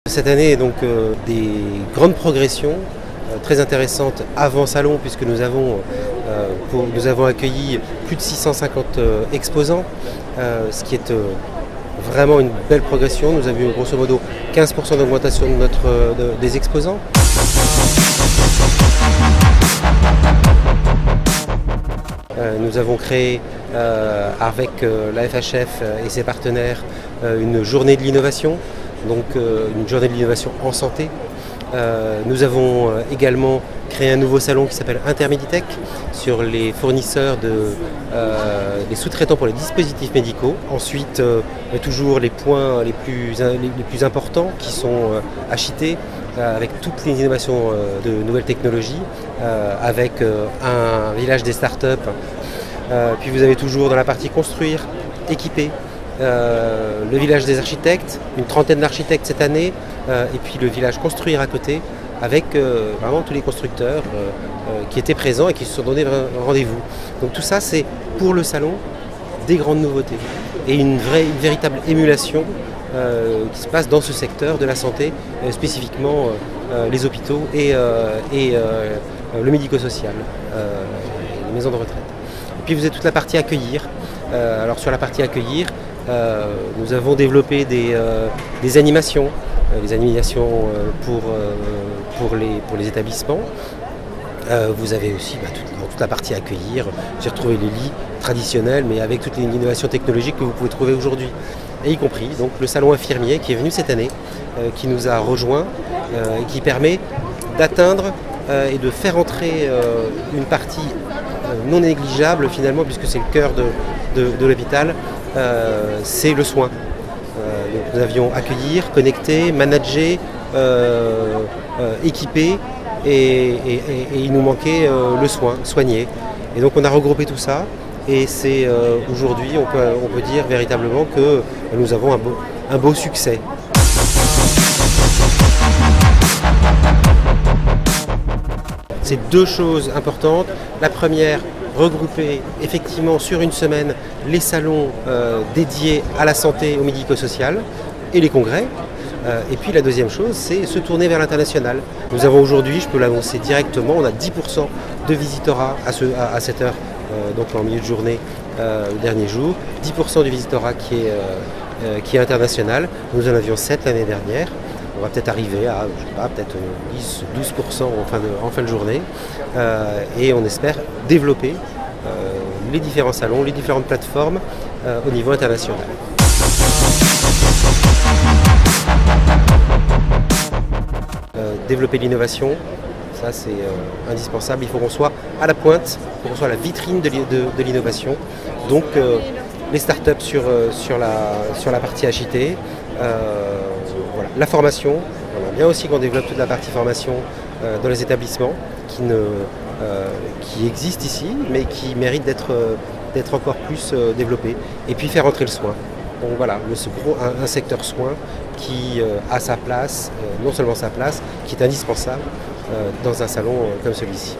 Cette année, donc, des grandes progressions très intéressantes avant salon, puisque nous avons accueilli plus de 650 exposants, ce qui est vraiment une belle progression. Nous avons eu grosso modo 15% d'augmentation des exposants. Nous avons créé avec la FHF et ses partenaires une journée de l'innovation, donc une journée de l'innovation en santé. Nous avons également créé un nouveau salon qui s'appelle Intermeditech sur les fournisseurs les sous-traitants pour les dispositifs médicaux. Ensuite, toujours les points les plus importants qui sont HIT, avec toutes les innovations de nouvelles technologies, avec un village des startups. Puis vous avez toujours dans la partie construire, équiper, le village des architectes, une trentaine d'architectes cette année, et puis le village construire à côté, avec vraiment tous les constructeurs qui étaient présents et qui se sont donné rendez-vous. Donc tout ça, c'est pour le salon des grandes nouveautés et une véritable émulation qui se passe dans ce secteur de la santé, spécifiquement les hôpitaux et le médico-social, les maisons de retraite. Et puis vous avez toute la partie accueillir. Alors sur la partie accueillir, nous avons développé des animations, pour les établissements. Vous avez aussi toute la partie accueillir, j'ai retrouvé les lits traditionnels, mais avec toutes les innovations technologiques que vous pouvez trouver aujourd'hui, et y compris donc le salon infirmier qui est venu cette année, qui nous a rejoints et qui permet d'atteindre et de faire entrer une partie non négligeable finalement, puisque c'est le cœur de l'hôpital, c'est le soin. Donc nous avions accueillir, connecter, manager, équiper, et il nous manquait le soin, soigner. Et donc on a regroupé tout ça, et c'est aujourd'hui, on peut dire véritablement que nous avons un beau succès. C'est deux choses importantes. La première, regrouper effectivement sur une semaine les salons dédiés à la santé, au médico-social et les congrès. Et puis la deuxième chose, c'est se tourner vers l'international. Nous avons aujourd'hui, je peux l'annoncer directement, on a 10% de visitorat à cette heure, donc en milieu de journée, le dernier jour. 10% du visitorat qui est international. Nous en avions 7 l'année dernière. On va peut-être arriver à, je sais pas, peut-être 10-12% en fin de journée. Et on espère développer les différents salons, les différentes plateformes au niveau international. Développer l'innovation, ça c'est indispensable. Il faut qu'on soit à la pointe, il faut qu'on soit à la vitrine de l'innovation. Donc les startups sur la partie HIT, voilà. La formation, on aimerait bien aussi qu'on développe toute la partie formation dans les établissements qui existe ici, mais qui mérite d'être encore plus développé. Et puis faire entrer le soin. Donc voilà, un secteur soin qui a sa place, non seulement sa place, qui est indispensable dans un salon comme celui-ci.